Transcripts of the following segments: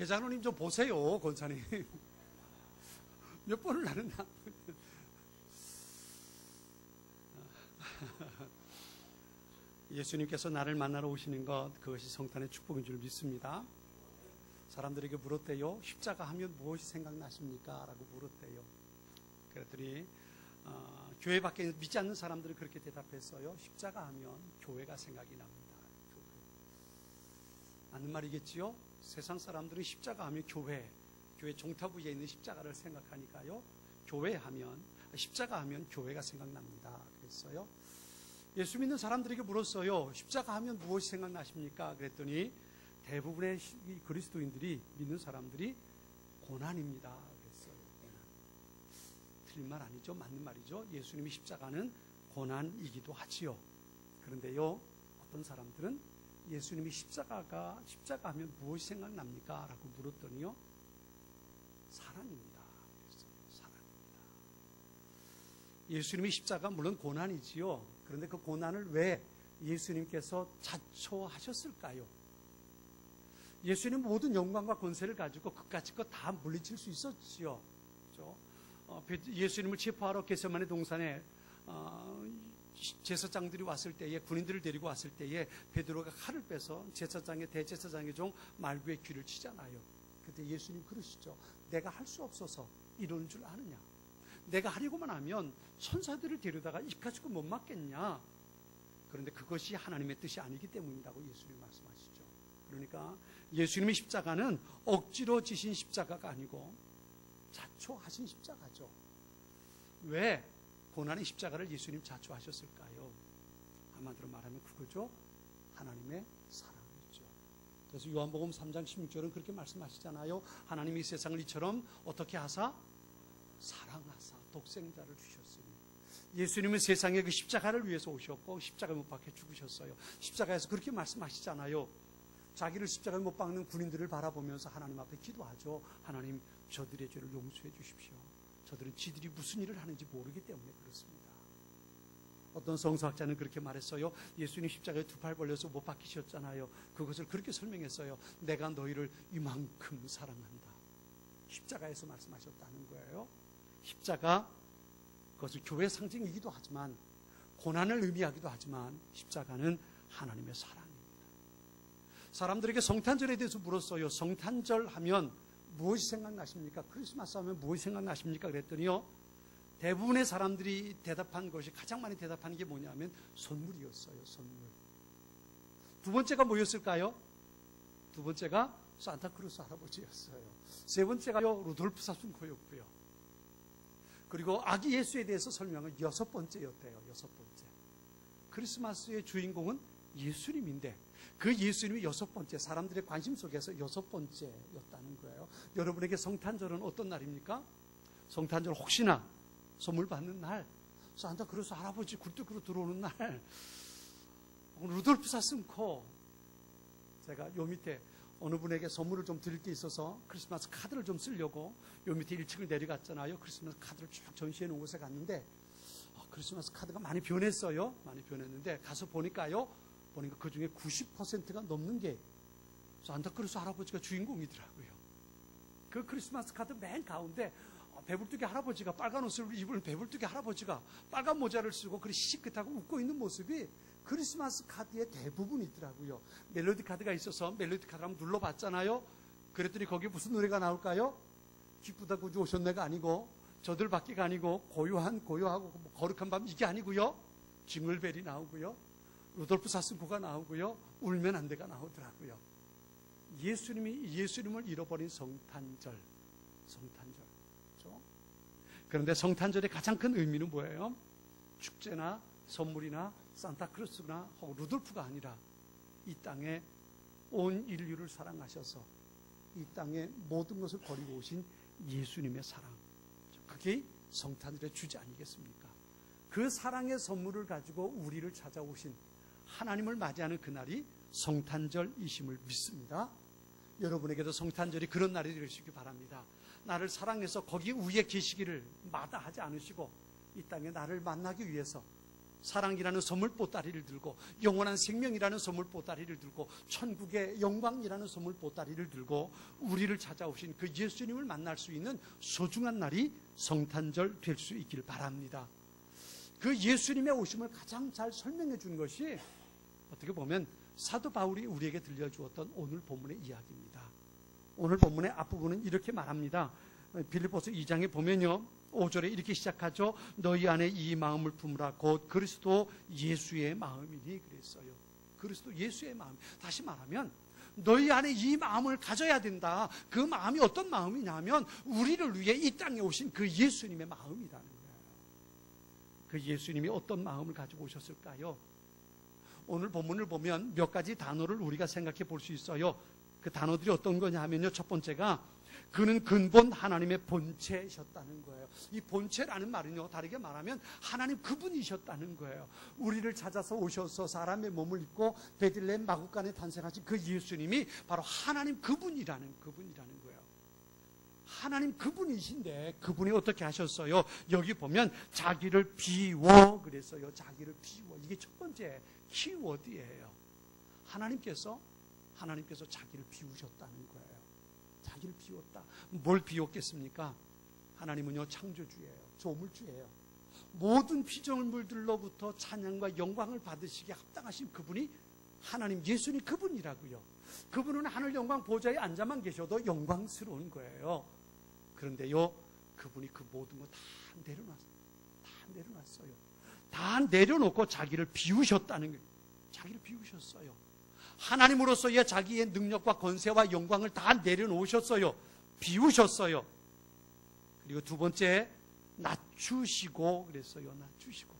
계장로님 좀 보세요, 권사님. 몇 번을 나는 예수님께서 나를 만나러 오시는 것, 그것이 성탄의 축복인 줄 믿습니다. 사람들에게 물었대요. 십자가 하면 무엇이 생각나십니까? 라고 물었대요. 그랬더니 교회 밖에 믿지 않는 사람들은 그렇게 대답했어요. 십자가 하면 교회가 생각이 납니다. 맞는 말이겠지요? 세상 사람들은 십자가 하면 교회 종탑 위에 있는 십자가를 생각하니까요. 십자가 하면 교회가 생각납니다. 그랬어요. 예수 믿는 사람들에게 물었어요. 십자가 하면 무엇이 생각나십니까? 그랬더니 대부분의 그리스도인들이, 믿는 사람들이 고난입니다. 그랬어요. 고난. 틀린 말 아니죠? 맞는 말이죠. 예수님이 십자가는 고난이기도 하지요. 그런데요, 어떤 사람들은 예수님이 십자가 하면 무엇이 생각납니까? 라고 물었더니요, 사랑입니다. 사랑입니다. 예수님이 십자가 물론 고난이지요. 그런데 그 고난을 왜 예수님께서 자초하셨을까요? 예수님 모든 영광과 권세를 가지고 그까짓 거 다 물리칠 수 있었지요. 그렇죠? 예수님을 체포하러 겟세마네 동산에 제사장들이 왔을 때에, 군인들을 데리고 왔을 때에 베드로가 칼을 빼서 대제사장의 종 말구의 귀를 치잖아요. 그때 예수님 그러시죠. 내가 할 수 없어서 이러는 줄 아느냐? 내가 하려고만 하면 천사들을 데려다가 입가지고 못 막겠냐? 그런데 그것이 하나님의 뜻이 아니기 때문이라고 예수님 말씀하시죠. 그러니까 예수님의 십자가는 억지로 지신 십자가가 아니고 자초하신 십자가죠. 왜 고난의 십자가를 예수님 자초하셨을까요? 한마디로 말하면 그거죠. 하나님의 사랑이죠. 그래서 요한복음 3장 16절은 그렇게 말씀하시잖아요. 하나님이 세상을 이처럼 어떻게 하사? 사랑하사 독생자를 주셨으니. 예수님은 세상에 그 십자가를 위해서 오셨고 십자가에 못 박혀 죽으셨어요. 십자가에서 그렇게 말씀하시잖아요. 자기를 십자가에 못 박는 군인들을 바라보면서 하나님 앞에 기도하죠. 하나님, 저들의 죄를 용서해 주십시오. 저들은 지들이 무슨 일을 하는지 모르기 때문에 그렇습니다. 어떤 성서학자는 그렇게 말했어요. 예수님 십자가에 두 팔 벌려서 못 박히셨잖아요. 그것을 그렇게 설명했어요. 내가 너희를 이만큼 사랑한다. 십자가에서 말씀하셨다는 거예요. 십자가, 그것은 교회의 상징이기도 하지만, 고난을 의미하기도 하지만, 십자가는 하나님의 사랑입니다. 사람들에게 성탄절에 대해서 물었어요. 성탄절 하면 무엇이 생각나십니까? 크리스마스 하면 무엇이 생각나십니까? 그랬더니요, 대부분의 사람들이 대답한 것이, 가장 많이 대답한 게 뭐냐면 선물이었어요. 선물. 두 번째가 뭐였을까요? 두 번째가 산타크루스 할아버지였어요. 세 번째가요, 루돌프 사슴코였고요. 그리고 아기 예수에 대해서 설명은 여섯 번째였대요. 여섯 번째. 크리스마스의 주인공은 예수님인데 그 예수님이 여섯 번째, 사람들의 관심 속에서 여섯 번째였다는 거예요. 여러분에게 성탄절은 어떤 날입니까? 성탄절 혹시나 선물 받는 날, 산타크루스 할아버지 굴뚝으로 들어오는 날, 루돌프 사슴코. 제가 요 밑에 어느 분에게 선물을 좀 드릴 게 있어서 크리스마스 카드를 좀 쓰려고 요 밑에 1층을 내려갔잖아요. 크리스마스 카드를 쭉 전시해 놓은 곳에 갔는데 크리스마스 카드가 많이 변했어요. 많이 변했는데 가서 보니까 그 중에 90%가 넘는 게 산타크루스 할아버지가 주인공이더라고요. 그 크리스마스 카드 맨 가운데 배불뚝이 할아버지가, 빨간 옷을 입은 배불뚝이 할아버지가 빨간 모자를 쓰고 그리 시시끗하고 웃고 있는 모습이 크리스마스 카드의 대부분 있더라고요. 멜로디 카드가 있어서 멜로디 카드를 한번 눌러봤잖아요. 그랬더니 거기에 무슨 노래가 나올까요? 기쁘다 구주 오셨네가 아니고, 저들 받기가 아니고, 고요하고 거룩한 밤, 이게 아니고요. 징글벨이 나오고요. 루돌프 사슴코가 나오고요. 울면 안 돼가 나오더라고요. 예수님을 잃어버린 성탄절. 그렇죠? 그런데 성탄절의 가장 큰 의미는 뭐예요? 축제나 선물이나 산타크루스나 혹은 루돌프가 아니라 이 땅에 온 인류를 사랑하셔서 이 땅에 모든 것을 버리고 오신 예수님의 사랑. 그게 성탄절의 주제 아니겠습니까? 그 사랑의 선물을 가지고 우리를 찾아오신 하나님을 맞이하는 그날이 성탄절이심을 믿습니다. 여러분에게도 성탄절이 그런 날이 되시기 바랍니다. 나를 사랑해서 거기 위에 계시기를 마다하지 않으시고 이 땅에 나를 만나기 위해서 사랑이라는 선물 보따리를 들고, 영원한 생명이라는 선물 보따리를 들고, 천국의 영광이라는 선물 보따리를 들고 우리를 찾아오신 그 예수님을 만날 수 있는 소중한 날이 성탄절 될 수 있기를 바랍니다. 그 예수님의 오심을 가장 잘 설명해 준 것이 어떻게 보면 사도 바울이 우리에게 들려주었던 오늘 본문의 이야기입니다. 오늘 본문의 앞부분은 이렇게 말합니다. 빌립보서 2장에 보면요, 5절에 이렇게 시작하죠. 너희 안에 이 마음을 품으라. 곧 그리스도 예수의 마음이니 그랬어요. 그리스도 예수의 마음. 다시 말하면 너희 안에 이 마음을 가져야 된다. 그 마음이 어떤 마음이냐면 우리를 위해 이 땅에 오신 그 예수님의 마음이라는 거예요. 그 예수님이 어떤 마음을 가지고 오셨을까요? 오늘 본문을 보면 몇 가지 단어를 우리가 생각해 볼 수 있어요. 그 단어들이 어떤 거냐 하면요, 첫 번째가 그는 근본 하나님의 본체셨다는 거예요. 이 본체라는 말은요, 다르게 말하면 하나님 그분이셨다는 거예요. 우리를 찾아서 오셔서 사람의 몸을 입고 베들레헴 마구간에 탄생하신 그 예수님이 바로 하나님 그분이라는 거예요. 하나님 그분이신데 그분이 어떻게 하셨어요? 여기 보면 자기를 비워 그랬어요. 자기를 비워. 이게 첫 번째 키워드예요. 하나님께서 자기를 비우셨다는 거예요. 자기를 비웠다. 뭘 비웠겠습니까? 하나님은요, 창조주예요. 조물주예요. 모든 피조물들로부터 찬양과 영광을 받으시기에 합당하신 그분이 하나님 예수님 그분이라고요. 그분은 하늘 영광 보좌에 앉아만 계셔도 영광스러운 거예요. 그런데요, 그분이 그 모든 거 다 내려놨어요. 다 내려놓고 자기를 비우셨다는 거예요. 자기를 비우셨어요. 하나님으로서의 자기의 능력과 권세와 영광을 다 내려놓으셨어요. 비우셨어요. 그리고 두 번째, 낮추시고 그랬어요. 낮추시고.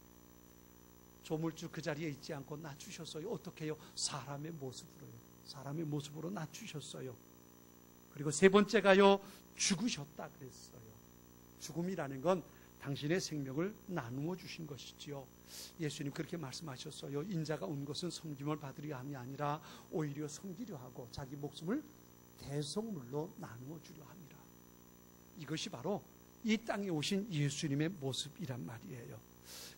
조물주 그 자리에 있지 않고 낮추셨어요. 어떻게 해요? 사람의 모습으로요. 사람의 모습으로 낮추셨어요. 그리고 세 번째가요, 죽으셨다 그랬어요. 죽음이라는 건 당신의 생명을 나누어 주신 것이지요. 예수님 그렇게 말씀하셨어요. 인자가 온 것은 섬김을 받으려 함이 아니라 오히려 섬기려 하고 자기 목숨을 대속물로 나누어 주려 함이라. 이것이 바로 이 땅에 오신 예수님의 모습이란 말이에요.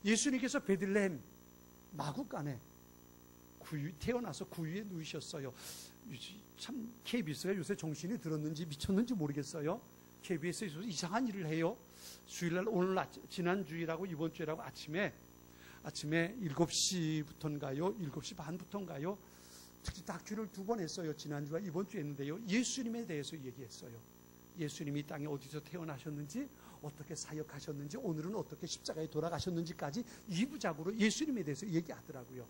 예수님께서 베들레헴 마구간에 태어나서 구유에 누이셨어요. 참 KBS가 요새 정신이 들었는지 미쳤는지 모르겠어요. KBS에서 이상한 일을 해요. 주일날 오늘 지난 주일하고 이번 주일하고 아침에 7시부터인가요? 7시 반부터인가요? 특히 다큐를 2번 했어요. 지난주와 이번 주에 했는데요. 예수님에 대해서 얘기했어요. 예수님이 이 땅에 어디서 태어나셨는지, 어떻게 사역하셨는지, 오늘은 어떻게 십자가에 돌아가셨는지까지 2부작으로 예수님에 대해서 얘기하더라고요.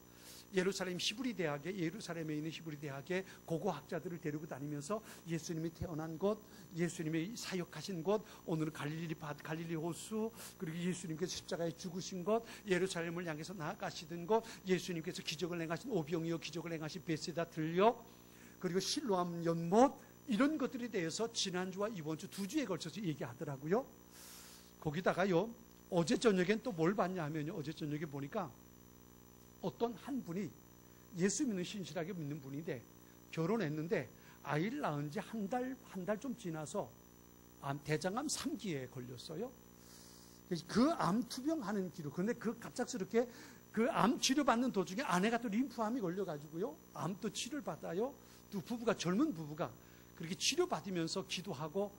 예루살렘에 있는 히브리 대학에 고고학자들을 데리고 다니면서 예수님이 태어난 곳, 예수님이 사역하신 곳, 오늘은 갈릴리 호수, 그리고 예수님께서 십자가에 죽으신 곳, 예루살렘을 향해서 나아가시던 곳, 예수님께서 기적을 행하신 오병이어 기적을 행하신 베세다 들녘, 그리고 실로암 연못, 이런 것들에 대해서 지난주와 이번 주 2주에 걸쳐서 얘기하더라고요. 거기다가요, 어제 저녁엔 또 뭘 봤냐 하면요, 어제 저녁에 보니까 어떤 한 분이 예수 믿는 신실하게 믿는 분인데 결혼했는데 아이를 낳은 지 한 달 좀 지나서 대장암 3기에 걸렸어요. 그 암 투병하는 기록. 그런데 갑작스럽게 그 암 치료받는 도중에 아내가 또 림프암이 걸려가지고요, 암 또 치료를 받아요. 두 부부가, 젊은 부부가 그렇게 치료받으면서 기도하고,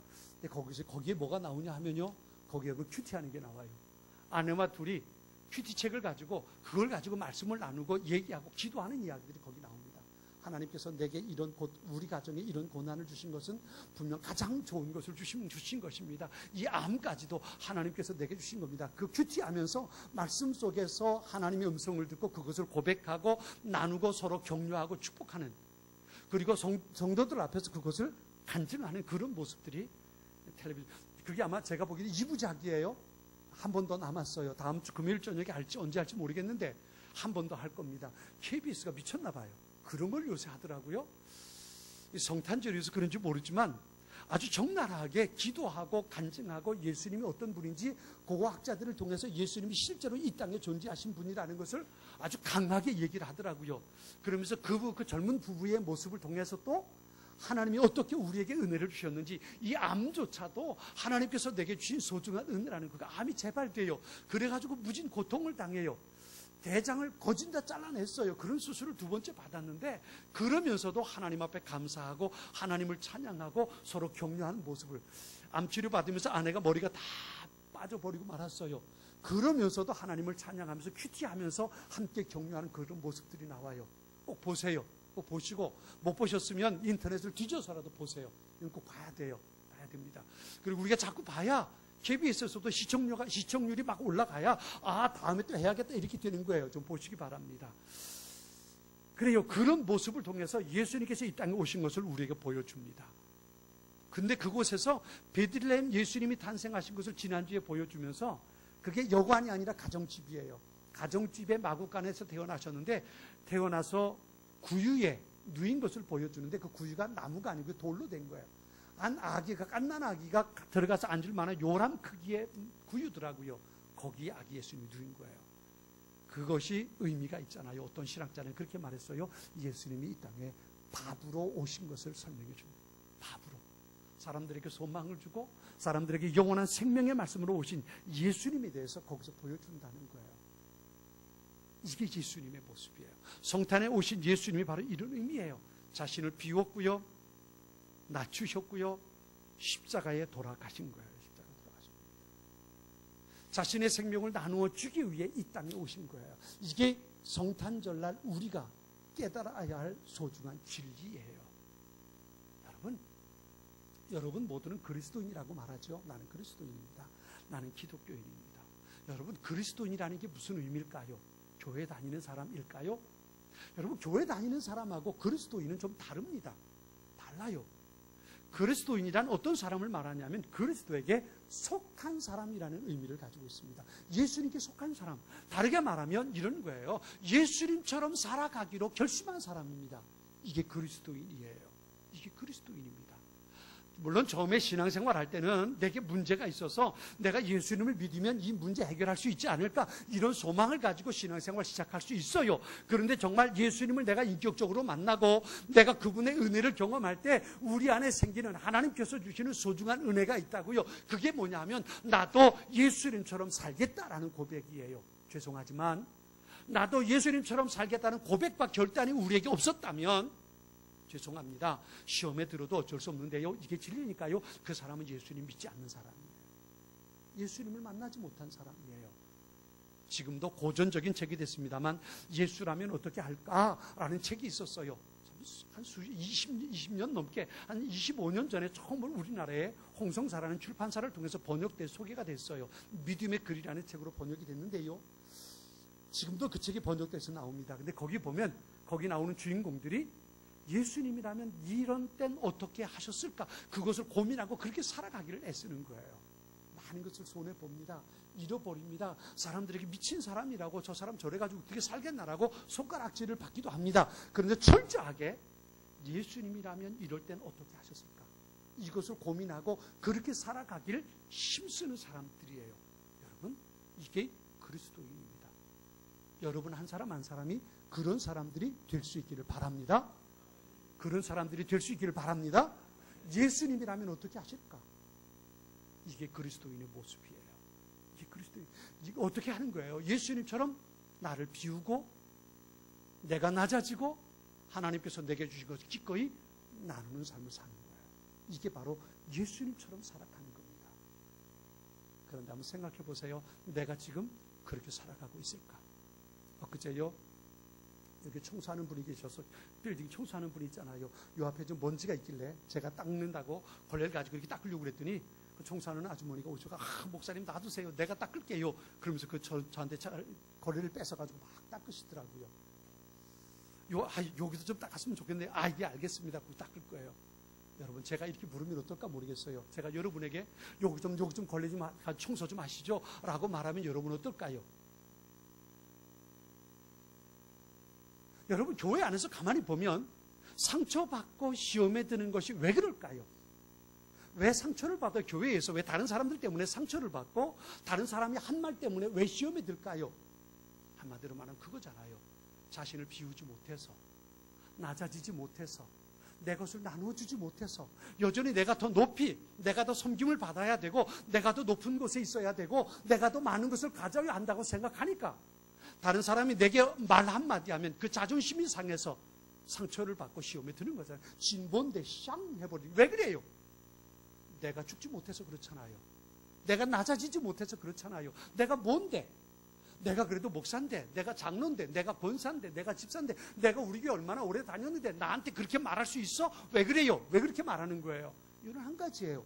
거기에 뭐가 나오냐 하면요, 거기에 그 큐티하는 게 나와요. 아내와 둘이 큐티책을 가지고 그걸 가지고 말씀을 나누고 얘기하고 기도하는 이야기들이 거기 나옵니다. 하나님께서 내게 우리 가정에 이런 고난을 주신 것은 분명 가장 좋은 것을 주신 것입니다. 이 암까지도 하나님께서 내게 주신 겁니다. 그 큐티하면서 말씀 속에서 하나님의 음성을 듣고 그것을 고백하고 나누고 서로 격려하고 축복하는, 그리고 성도들 앞에서 그것을 간증하는 그런 모습들이 텔레비전, 그게 아마 제가 보기에는 2부작이에요. 한 번 더 남았어요. 다음 주 금요일 저녁에 언제 할지 모르겠는데 한 번 더 할 겁니다. KBS가 미쳤나 봐요. 그런 걸 요새 하더라고요. 성탄절이어서 그런지 모르지만 아주 적나라하게 기도하고 간증하고 예수님이 어떤 분인지 고고학자들을 통해서 예수님이 실제로 이 땅에 존재하신 분이라는 것을 아주 강하게 얘기를 하더라고요. 그러면서 그 젊은 부부의 모습을 통해서 또 하나님이 어떻게 우리에게 은혜를 주셨는지, 이 암조차도 하나님께서 내게 주신 소중한 은혜라는, 그 암이 재발돼요. 그래가지고 무진 고통을 당해요. 대장을 거진다 잘라냈어요. 그런 수술을 2번째 받았는데, 그러면서도 하나님 앞에 감사하고 하나님을 찬양하고 서로 격려하는 모습을, 암치료 받으면서 아내가 머리가 다 빠져버리고 말았어요. 그러면서도 하나님을 찬양하면서 큐티하면서 함께 격려하는 그런 모습들이 나와요. 꼭 보세요. 꼭 보시고, 못 보셨으면 인터넷을 뒤져서라도 보세요. 이건 꼭 봐야 돼요. 봐야 됩니다. 그리고 우리가 자꾸 봐야 KBS에서도 시청률이 막 올라가야 다음에 또 해야겠다 이렇게 되는 거예요. 좀 보시기 바랍니다. 그래요. 그런 모습을 통해서 예수님께서 이 땅에 오신 것을 우리에게 보여줍니다. 근데 그곳에서 베들레헴 예수님이 탄생하신 것을 지난주에 보여주면서, 그게 여관이 아니라 가정집이에요. 가정집의 마구간에서 태어나셨는데, 태어나서 구유에 누인 것을 보여주는데, 그 구유가 나무가 아니고 돌로 된 거예요. 갓난 아기가 들어가서 앉을 만한 요람 크기의 구유더라고요. 거기에 아기 예수님이 누인 거예요. 그것이 의미가 있잖아요. 어떤 신학자는 그렇게 말했어요. 예수님이 이 땅에 밥으로 오신 것을 설명해 줍니다. 밥으로. 사람들에게 소망을 주고 사람들에게 영원한 생명의 말씀으로 오신 예수님에 대해서 거기서 보여준다는 거예요. 이게 예수님의 모습이에요. 성탄에 오신 예수님이 바로 이런 의미예요. 자신을 비웠고요, 낮추셨고요, 십자가에 돌아가신 거예요. 십자가에 돌아가신 거예요. 자신의 생명을 나누어 주기 위해 이 땅에 오신 거예요. 이게 성탄절날 우리가 깨달아야 할 소중한 진리예요. 여러분 모두는 그리스도인이라고 말하죠. 나는 그리스도인입니다. 나는 기독교인입니다. 여러분, 그리스도인이라는 게 무슨 의미일까요? 교회 다니는 사람일까요? 여러분, 교회 다니는 사람하고 그리스도인은 좀 다릅니다. 달라요. 그리스도인이란 어떤 사람을 말하냐면 그리스도에게 속한 사람이라는 의미를 가지고 있습니다. 예수님께 속한 사람. 다르게 말하면 이런 거예요. 예수님처럼 살아가기로 결심한 사람입니다. 이게 그리스도인이에요. 이게 그리스도인입니다. 물론 처음에 신앙생활 할 때는 내게 문제가 있어서 내가 예수님을 믿으면 이 문제 해결할 수 있지 않을까, 이런 소망을 가지고 신앙생활 시작할 수 있어요. 그런데 정말 예수님을 내가 인격적으로 만나고 내가 그분의 은혜를 경험할 때 우리 안에 생기는 하나님께서 주시는 소중한 은혜가 있다고요. 그게 뭐냐면 나도 예수님처럼 살겠다라는 고백이에요. 죄송하지만 나도 예수님처럼 살겠다는 고백과 결단이 우리에게 없었다면, 죄송합니다, 시험에 들어도 어쩔 수 없는데요, 이게 진리니까요, 그 사람은 예수님 믿지 않는 사람이에요. 예수님을 만나지 못한 사람이에요. 지금도 고전적인 책이 됐습니다만 예수라면 어떻게 할까라는 책이 있었어요. 한 20년 넘게, 한 25년 전에 처음 우리나라에 홍성사라는 출판사를 통해서 번역돼 소개가 됐어요. 믿음의 글이라는 책으로 번역이 됐는데요, 지금도 그 책이 번역돼서 나옵니다. 근데 거기 보면 거기 나오는 주인공들이 예수님이라면 이런 땐 어떻게 하셨을까, 그것을 고민하고 그렇게 살아가기를 애쓰는 거예요. 많은 것을 손해봅니다. 잃어버립니다. 사람들에게 미친 사람이라고, 저 사람 저래가지고 어떻게 살겠나라고 손가락질을 받기도 합니다. 그런데 철저하게 예수님이라면 이럴 땐 어떻게 하셨을까, 이것을 고민하고 그렇게 살아가기를 힘쓰는 사람들이에요. 여러분, 이게 그리스도인입니다. 여러분 한 사람 한 사람이 그런 사람들이 될 수 있기를 바랍니다. 그런 사람들이 될 수 있기를 바랍니다. 예수님이라면 어떻게 하실까? 이게 그리스도인의 모습이에요. 이게 그리스도인. 이게 어떻게 하는 거예요? 예수님처럼 나를 비우고 내가 낮아지고 하나님께서 내게 주신 것을 기꺼이 나누는 삶을 사는 거예요. 이게 바로 예수님처럼 살아가는 겁니다. 그런데 한번 생각해 보세요. 내가 지금 그렇게 살아가고 있을까? 엊그제요, 여기 청소하는 분이 계셔서, 빌딩 청소하는 분이 있잖아요. 요 앞에 좀 먼지가 있길래 제가 닦는다고 걸레를 가지고 이렇게 닦으려고 그랬더니 그 청소하는 아주머니가 오셔가, 목사님 놔두세요, 내가 닦을게요, 그러면서 저한테 걸레를 뺏어가지고 막 닦으시더라고요. 여기서 좀 닦았으면 좋겠네요. 예, 알겠습니다. 그거 닦을 거예요. 여러분, 제가 이렇게 물으면 어떨까 모르겠어요. 제가 여러분에게 여기 좀 걸레 좀 청소 좀 하시죠 라고 말하면 여러분 어떨까요? 여러분, 교회 안에서 가만히 보면 상처받고 시험에 드는 것이 왜 그럴까요? 왜 상처를 받아요? 교회에서 왜 다른 사람들 때문에 상처를 받고 다른 사람이 한 말 때문에 왜 시험에 들까요? 한마디로 말하면 그거잖아요. 자신을 비우지 못해서, 낮아지지 못해서, 내 것을 나누어주지 못해서, 여전히 내가 더 높이, 내가 더 섬김을 받아야 되고, 내가 더 높은 곳에 있어야 되고, 내가 더 많은 것을 가져야 한다고 생각하니까, 다른 사람이 내게 말 한마디 하면 그 자존심이 상해서 상처를 받고 시험에 드는 거잖아요. 진본데 샹 해버리고. 왜 그래요? 내가 죽지 못해서 그렇잖아요. 내가 낮아지지 못해서 그렇잖아요. 내가 뭔데? 내가 그래도 목사인데, 내가 장로인데, 내가 권사인데, 내가 집사인데, 내가 우리 교회 얼마나 오래 다녔는데 나한테 그렇게 말할 수 있어? 왜 그래요? 왜 그렇게 말하는 거예요? 이유는 한 가지예요.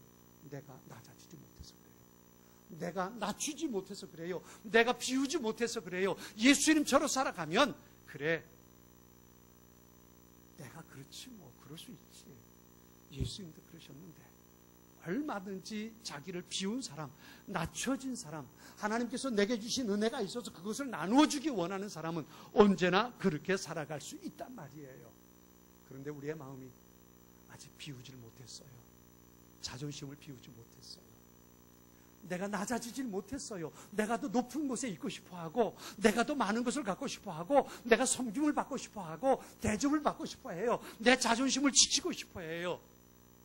내가 낮아지지 못해서 그래요. 내가 낮추지 못해서 그래요. 내가 비우지 못해서 그래요. 예수님처럼 살아가면 그래, 내가 그렇지 뭐 그럴 수 있지. 예수님도 그러셨는데. 얼마든지 자기를 비운 사람, 낮춰진 사람, 하나님께서 내게 주신 은혜가 있어서 그것을 나누어주기 원하는 사람은 언제나 그렇게 살아갈 수 있단 말이에요. 그런데 우리의 마음이 아직 비우지를 못했어요. 자존심을 비우지 못했어요. 내가 낮아지질 못했어요. 내가 더 높은 곳에 있고 싶어하고, 내가 더 많은 것을 갖고 싶어하고, 내가 섬김을 받고 싶어하고, 대접을 받고 싶어해요. 내 자존심을 지키고 싶어해요.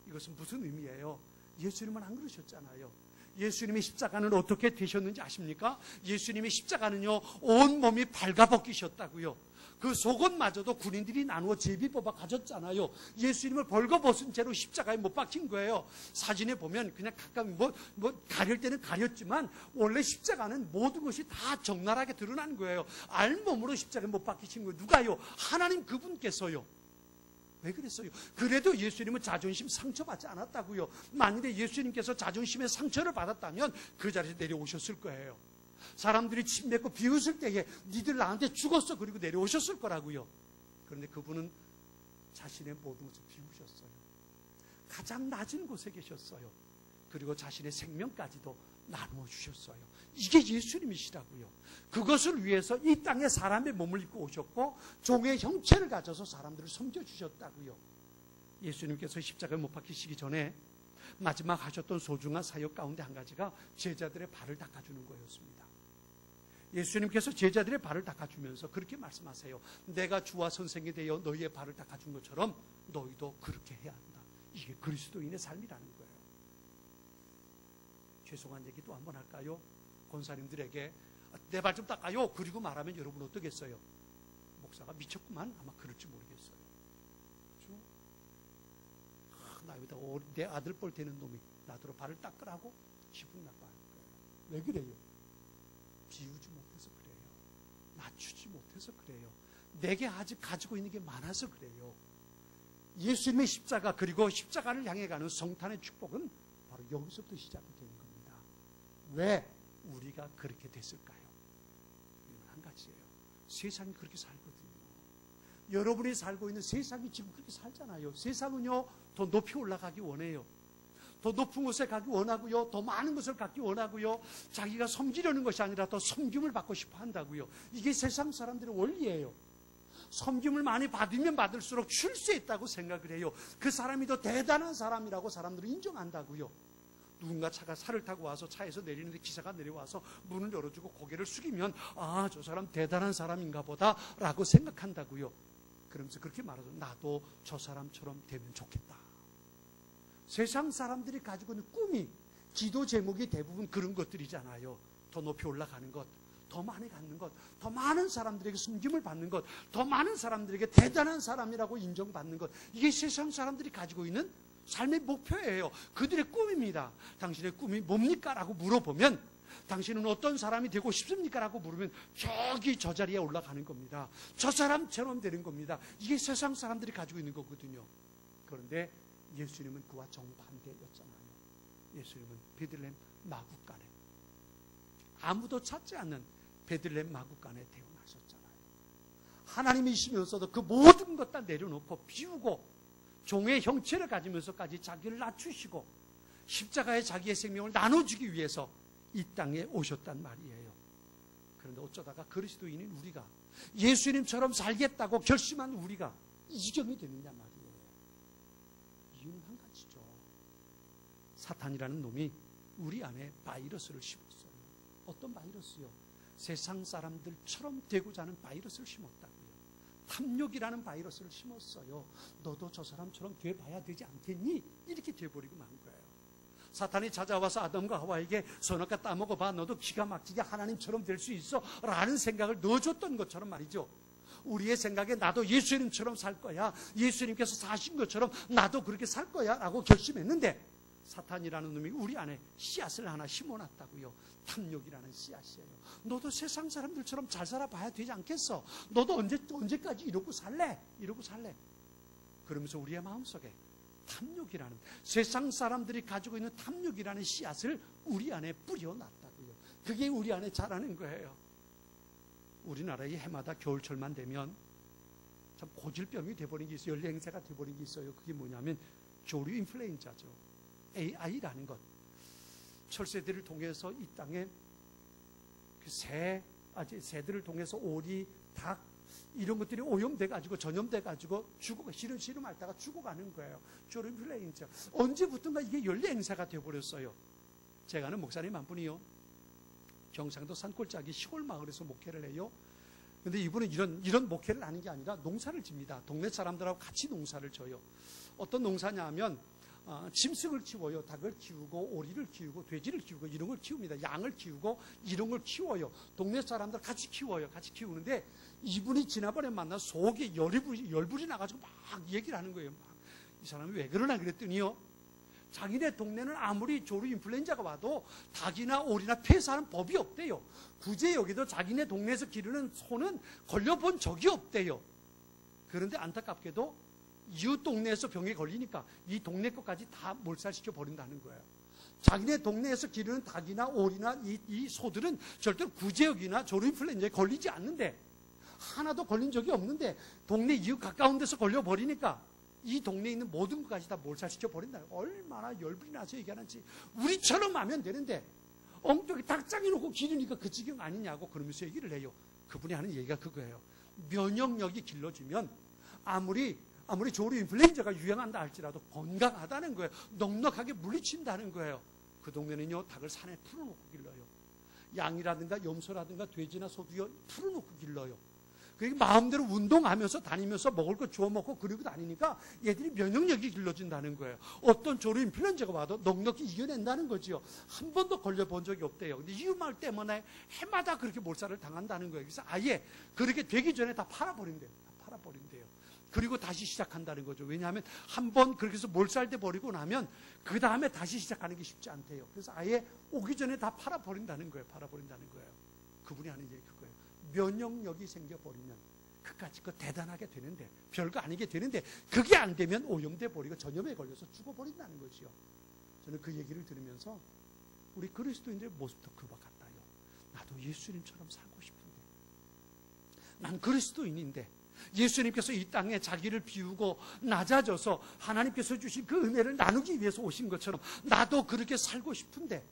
이것은 무슨 의미예요? 예수님은 안 그러셨잖아요. 예수님의 십자가는 어떻게 되셨는지 아십니까? 예수님의 십자가는요, 온몸이 발가벗기셨다고요. 그 속옷마저도 군인들이 나누어 제비 뽑아 가졌잖아요. 예수님을 벌거벗은 채로 십자가에 못 박힌 거예요. 사진에 보면 그냥 가까이 가릴 때는 가렸지만 원래 십자가는 모든 것이 다 적나라하게 드러난 거예요. 알몸으로 십자가에 못 박히신 거예요. 누가요? 하나님 그분께서요. 왜 그랬어요? 그래도 예수님은 자존심 상처받지 않았다고요. 만일에 예수님께서 자존심의 상처를 받았다면 그 자리에서 내려오셨을 거예요. 사람들이 침 뱉고 비웃을 때에 니들 나한테 죽었어 그리고 내려오셨을 거라고요. 그런데 그분은 자신의 모든 것을 비우셨어요. 가장 낮은 곳에 계셨어요. 그리고 자신의 생명까지도 나누어 주셨어요. 이게 예수님이시라고요. 그것을 위해서 이 땅에 사람의 몸을 입고 오셨고 종의 형체를 가져서 사람들을 섬겨주셨다고요. 예수님께서 십자가에 못 박히시기 전에 마지막 하셨던 소중한 사역 가운데 한 가지가 제자들의 발을 닦아주는 거였습니다. 예수님께서 제자들의 발을 닦아주면서 그렇게 말씀하세요. 내가 주와 선생이 되어 너희의 발을 닦아준 것처럼 너희도 그렇게 해야 한다. 이게 그리스도인의 삶이라는 거예요. 죄송한 얘기 또 한번 할까요? 권사님들에게 내 발 좀 닦아요. 그리고 말하면 여러분 어떠겠어요? 목사가 미쳤구만. 아마 그럴지 모르겠어요. 그렇죠? 나 여기다 내 아들 뻘 되는 놈이 나더러 발을 닦으라고 기분 나빠할 거예요. 왜 그래요? 비우지 못해서 그래요. 낮추지 못해서 그래요. 내게 아직 가지고 있는 게 많아서 그래요. 예수님의 십자가 그리고 십자가를 향해 가는 성탄의 축복은 바로 여기서부터 시작이 되는 겁니다. 왜 우리가 그렇게 됐을까요? 이건 한 가지예요. 세상이 그렇게 살거든요. 여러분이 살고 있는 세상이 지금 그렇게 살잖아요. 세상은요, 더 높이 올라가기 원해요. 더 높은 곳에 가기 원하고요. 더 많은 것을 갖기 원하고요. 자기가 섬기려는 것이 아니라 더 섬김을 받고 싶어 한다고요. 이게 세상 사람들의 원리예요. 섬김을 많이 받으면 받을수록 줄 수 있다고 생각을 해요. 그 사람이 더 대단한 사람이라고 사람들은 인정한다고요. 누군가 차가 차를 타고 와서 차에서 내리는데 기사가 내려와서 문을 열어주고 고개를 숙이면 아, 저 사람 대단한 사람인가 보다 라고 생각한다고요. 그러면서 그렇게 말하죠. 나도 저 사람처럼 되면 좋겠다. 세상 사람들이 가지고 있는 꿈이, 기도 제목이 대부분 그런 것들이잖아요. 더 높이 올라가는 것, 더 많이 갖는 것, 더 많은 사람들에게 숨김을 받는 것, 더 많은 사람들에게 대단한 사람이라고 인정받는 것. 이게 세상 사람들이 가지고 있는 삶의 목표예요. 그들의 꿈입니다. 당신의 꿈이 뭡니까? 라고 물어보면 당신은 어떤 사람이 되고 싶습니까? 라고 물으면 저기 저 자리에 올라가는 겁니다. 저 사람처럼 되는 겁니다. 이게 세상 사람들이 가지고 있는 거거든요. 그런데 예수님은 그와 정반대였잖아요. 예수님은 베들레헴 마구간에, 아무도 찾지 않는 베들레헴 마구간에 태어나셨잖아요. 하나님이시면서도 그 모든 것 다 내려놓고 비우고 종의 형체를 가지면서까지 자기를 낮추시고 십자가에 자기의 생명을 나눠주기 위해서 이 땅에 오셨단 말이에요. 그런데 어쩌다가 그리스도인인 우리가, 예수님처럼 살겠다고 결심한 우리가 이 지경이 되느냐 말이에요. 이유는 한 가지죠. 사탄이라는 놈이 우리 안에 바이러스를 심었어요. 어떤 바이러스요? 세상 사람들처럼 되고자 하는 바이러스를 심었다고요. 탐욕이라는 바이러스를 심었어요. 너도 저 사람처럼 돼봐야 되지 않겠니? 이렇게 돼버리고 만 거예요. 사탄이 찾아와서 아담과 하와에게 선악과 따먹어봐, 너도 기가 막히게 하나님처럼 될 수 있어 라는 생각을 넣어줬던 것처럼 말이죠. 우리의 생각에 나도 예수님처럼 살 거야, 예수님께서 사신 것처럼 나도 그렇게 살 거야 라고 결심했는데, 사탄이라는 놈이 우리 안에 씨앗을 하나 심어놨다고요. 탐욕이라는 씨앗이에요. 너도 세상 사람들처럼 잘 살아봐야 되지 않겠어? 너도 언제까지 이러고 살래? 이러고 살래? 그러면서 우리의 마음속에 탐욕이라는, 세상 사람들이 가지고 있는 탐욕이라는 씨앗을 우리 안에 뿌려놨다고요. 그게 우리 안에 자라는 거예요. 우리나라에 해마다 겨울철만 되면 참 고질병이 돼버린 게 있어요. 연례행사가 돼버린 게 있어요. 그게 뭐냐면 조류 인플루엔자죠. AI라는 것. 철새들을 통해서 이 땅에 그 새들을 통해서 오리, 닭 이런 것들이 오염돼가지고 전염돼가지고 씨름 앓다가 죽어가는 거예요. 조류 인플루엔자. 언제부턴가 이게 연례행사가 돼버렸어요. 제가 아는 목사님 한 분이요, 경상도 산골짜기 시골 마을에서 목회를 해요. 근데 이분은 이런 목회를 하는 게 아니라 농사를 집니다. 동네 사람들하고 같이 농사를 져요. 어떤 농사냐 하면 짐승을 키워요. 닭을 키우고 오리를 키우고 돼지를 키우고 이런 걸 키웁니다. 양을 키우고 이런 걸 키워요. 동네 사람들 같이 키워요. 같이 키우는데 이분이 지난번에 만난 속에 열불이 나가지고 막 얘기를 하는 거예요. 이 사람이 왜 그러나 그랬더니요, 자기네 동네는 아무리 조류 인플루엔자가 와도 닭이나 오리나 폐사하는 법이 없대요. 구제 여기도 자기네 동네에서 기르는 소는 걸려본 적이 없대요. 그런데 안타깝게도 이웃 동네에서 병에 걸리니까 이 동네 것까지 다 몰살시켜 버린다는 거예요. 자기네 동네에서 기르는 닭이나 오리나 이 소들은 절대로 구제역이나 조류 인플루엔자에 걸리지 않는데, 하나도 걸린 적이 없는데 동네 이웃 가까운 데서 걸려버리니까 이 동네에 있는 모든 것까지 다 몰살시켜 버린다. 얼마나 열불이 나서 얘기하는지. 우리처럼 하면 되는데 엉뚱하게 닭장에 놓고 기르니까 그 지경 아니냐고 그러면서 얘기를 해요. 그분이 하는 얘기가 그거예요. 면역력이 길러지면 아무리 조류 인플루엔자가 유행한다 할지라도 건강하다는 거예요. 넉넉하게 물리친다는 거예요. 그 동네는요, 닭을 산에 풀어놓고 길러요. 양이라든가 염소라든가 돼지나 소도요, 풀어놓고 길러요. 그러니까 마음대로 운동하면서 다니면서 먹을 거 주워 먹고 그러고 다니니까 얘들이 면역력이 길러진다는 거예요. 어떤 조류 인플루엔자가 와도 넉넉히 이겨낸다는 거지요. 한 번도 걸려본 적이 없대요. 근데 이 말 때문에 해마다 그렇게 몰살을 당한다는 거예요. 그래서 아예 그렇게 되기 전에 다 팔아버린대요. 그리고 다시 시작한다는 거죠. 왜냐하면 한 번 그렇게 해서 몰살돼 버리고 나면 그 다음에 다시 시작하는 게 쉽지 않대요. 그래서 아예 오기 전에 다 팔아버린다는 거예요. 그분이 하는 얘기 그거예요. 면역력이 생겨버리면 그까짓 거 대단하게 되는데, 별거 아니게 되는데, 그게 안 되면 오염돼 버리고 전염에 걸려서 죽어버린다는 거지요. 저는 그 얘기를 들으면서 우리 그리스도인들의 모습도 그와 같아요. 나도 예수님처럼 살고 싶은데, 난 그리스도인인데 예수님께서 이 땅에 자기를 비우고 낮아져서 하나님께서 주신 그 은혜를 나누기 위해서 오신 것처럼 나도 그렇게 살고 싶은데,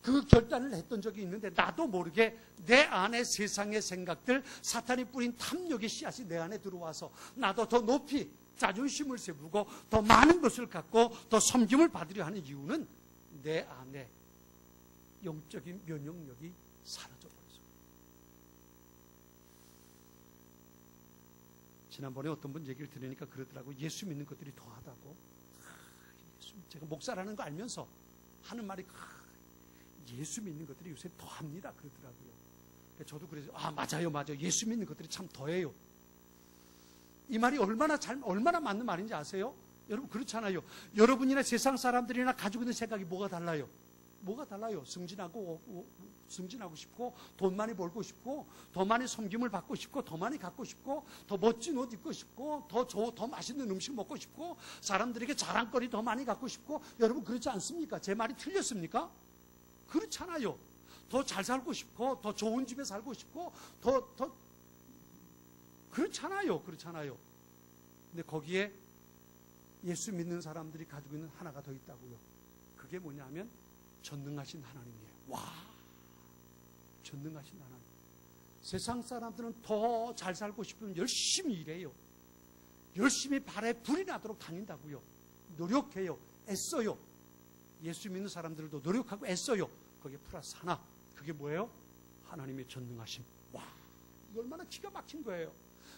그 결단을 했던 적이 있는데 나도 모르게 내 안에 세상의 생각들, 사탄이 뿌린 탐욕의 씨앗이 내 안에 들어와서 나도 더 높이 자존심을 세우고 더 많은 것을 갖고 더 섬김을 받으려 하는 이유는 내 안에 영적인 면역력이 사라져 버려서. 지난번에 어떤 분 얘기를 들으니까 그러더라고. 예수 믿는 것들이 더하다고. 제가 목사라는 거 알면서 하는 말이 예수 믿는 것들이 요새 더합니다 그러더라고요. 저도 그래서 맞아요. 예수 믿는 것들이 참 더해요. 이 말이 얼마나 맞는 말인지 아세요? 여러분 그렇잖아요. 여러분이나 세상 사람들이나 가지고 있는 생각이 뭐가 달라요? 승진하고 싶고, 돈 많이 벌고 싶고, 더 많이 섬김을 받고 싶고, 더 많이 갖고 싶고, 더 멋진 옷 입고 싶고, 더 맛있는 음식 먹고 싶고, 사람들에게 자랑거리 더 많이 갖고 싶고. 여러분 그렇지 않습니까? 제 말이 틀렸습니까? 그렇잖아요. 더 잘 살고 싶고, 더 좋은 집에 살고 싶고, 그렇잖아요. 근데 거기에 예수 믿는 사람들이 가지고 있는 하나가 더 있다고요. 그게 뭐냐면 전능하신 하나님이에요. 전능하신 하나님. 세상 사람들은 더 잘 살고 싶으면 열심히 일해요. 열심히 발에 불이 나도록 다닌다고요. 노력해요. 애써요. 예수 믿는 사람들도 노력하고 애써요. 거기에 플러스 하나. 그게 뭐예요? 하나님의 전능하심. 이거 얼마나 기가 막힌 거예요.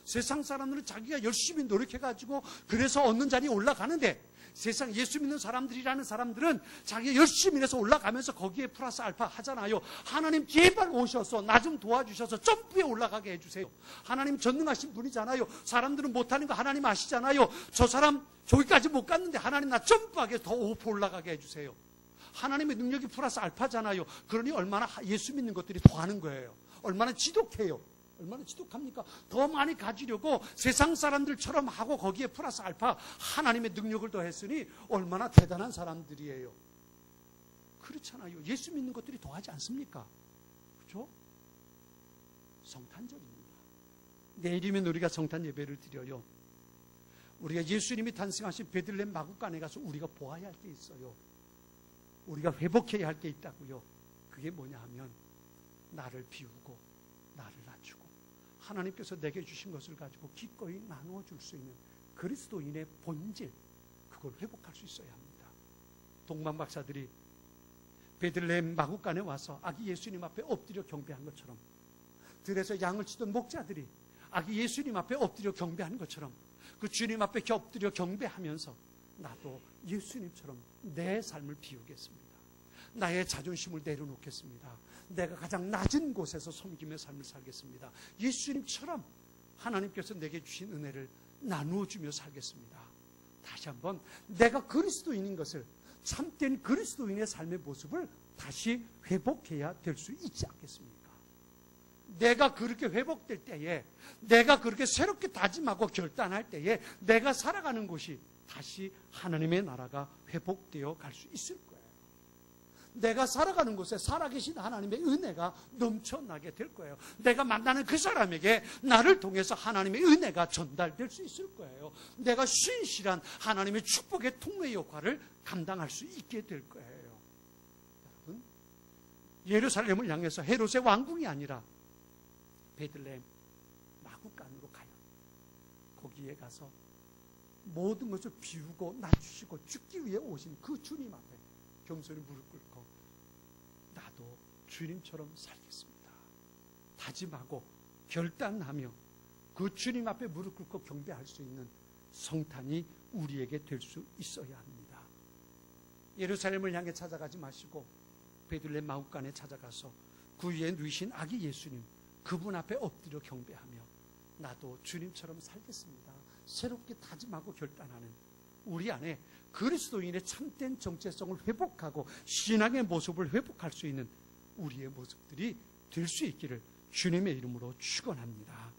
세상 사람들은 자기가 열심히 노력해가지고 그래서 얻는 자리에 올라가는데, 세상 예수 믿는 사람들이라는 사람들은 자기가 열심히 해서 올라가면서 거기에 플러스 알파 하잖아요. 하나님 제발 오셔서 나 좀 도와주셔서 점프에 올라가게 해주세요. 하나님 전능하신 분이잖아요. 사람들은 못하는 거 하나님 아시잖아요. 저 사람 저기까지 못 갔는데 하나님 나 점프하게 더 오프 올라가게 해주세요. 하나님의 능력이 플러스 알파잖아요. 그러니 얼마나 예수 믿는 것들이 더하는 거예요. 얼마나 지독해요. 얼마나 지독합니까? 더 많이 가지려고 세상 사람들처럼 하고 거기에 플러스 알파 하나님의 능력을 더했으니 얼마나 대단한 사람들이에요. 그렇잖아요. 예수 믿는 것들이 더하지 않습니까? 그렇죠? 성탄절입니다. 내일이면 우리가 성탄 예배를 드려요. 우리가 예수님이 탄생하신 베들레헴 마구간에 가서 우리가 보아야 할 게 있어요. 우리가 회복해야 할 게 있다고요. 그게 뭐냐 하면 나를 비우고 나를 낮추고 하나님께서 내게 주신 것을 가지고 기꺼이 나누어 줄 수 있는 그리스도인의 본질, 그걸 회복할 수 있어야 합니다. 동방 박사들이 베들레헴 마구간에 와서 아기 예수님 앞에 엎드려 경배한 것처럼, 들에서 양을 치던 목자들이 아기 예수님 앞에 엎드려 경배한 것처럼 그 주님 앞에 엎드려 경배하면서 나도 예수님처럼 내 삶을 비우겠습니다. 나의 자존심을 내려놓겠습니다. 내가 가장 낮은 곳에서 섬김의 삶을 살겠습니다. 예수님처럼 하나님께서 내게 주신 은혜를 나누어주며 살겠습니다. 다시 한번 내가 그리스도인인 것을, 참된 그리스도인의 삶의 모습을 다시 회복해야 될 수 있지 않겠습니까? 내가 그렇게 회복될 때에, 내가 그렇게 새롭게 다짐하고 결단할 때에 내가 살아가는 곳이 다시 하나님의 나라가 회복되어 갈 수 있을 거예요. 내가 살아가는 곳에 살아계신 하나님의 은혜가 넘쳐나게 될 거예요. 내가 만나는 그 사람에게 나를 통해서 하나님의 은혜가 전달될 수 있을 거예요. 내가 신실한 하나님의 축복의 통로의 역할을 감당할 수 있게 될 거예요. 여러분, 예루살렘을 향해서 헤롯의 왕궁이 아니라 베들레헴 마구간으로 가요. 거기에 가서 모든 것을 비우고 낮추시고 죽기 위해 오신 그 주님 앞에 겸손히 무릎 꿇고 나도 주님처럼 살겠습니다. 다짐하고 결단하며 그 주님 앞에 무릎 꿇고 경배할 수 있는 성탄이 우리에게 될 수 있어야 합니다. 예루살렘을 향해 찾아가지 마시고 베들레헴 마구간에 찾아가서 그 위에 누이신 아기 예수님, 그분 앞에 엎드려 경배하며 나도 주님처럼 살겠습니다. 새롭게 다짐하고 결단하는 우리 안에 그리스도인의 참된 정체성을 회복하고 신앙의 모습을 회복할 수 있는 우리의 모습들이 될 수 있기를 주님의 이름으로 축원합니다.